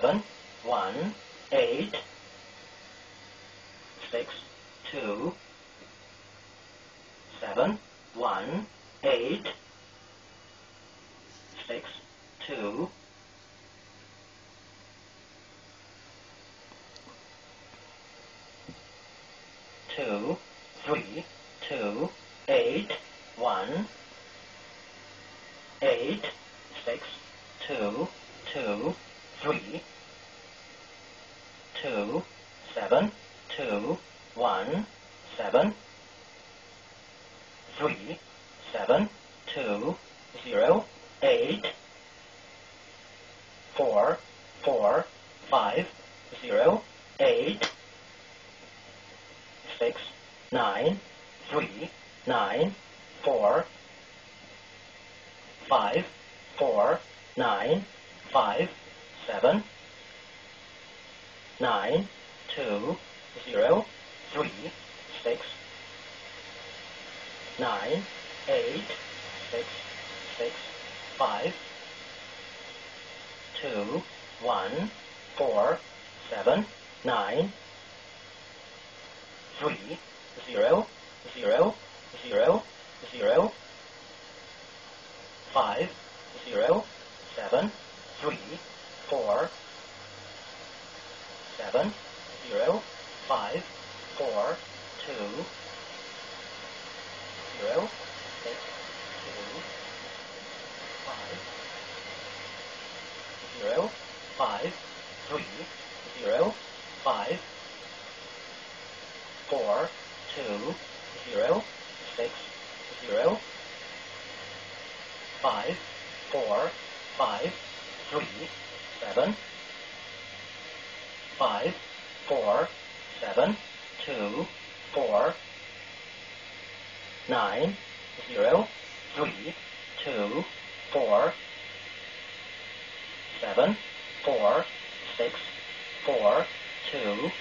7 1 8 6 2 7 1 8 6 2 2 3 2 8 1 8 6 2 2 3 2 7 2 1 7 3 7 2 0 8 4 4 5 0 8 6 9 3 9 4 5 4 9 5 7 9 2 0 3 6 9 8 6 6 5 2 1 4 7 9 3 0 0 0 0 5 0 7 3 4 7 0 5 4 2 0 6 2 5 0 5 3 0 5 4 2 0 6 0 5 4 5 3 7 5 4 7 2 4 9 0 3 2 4 7 4 6 4 2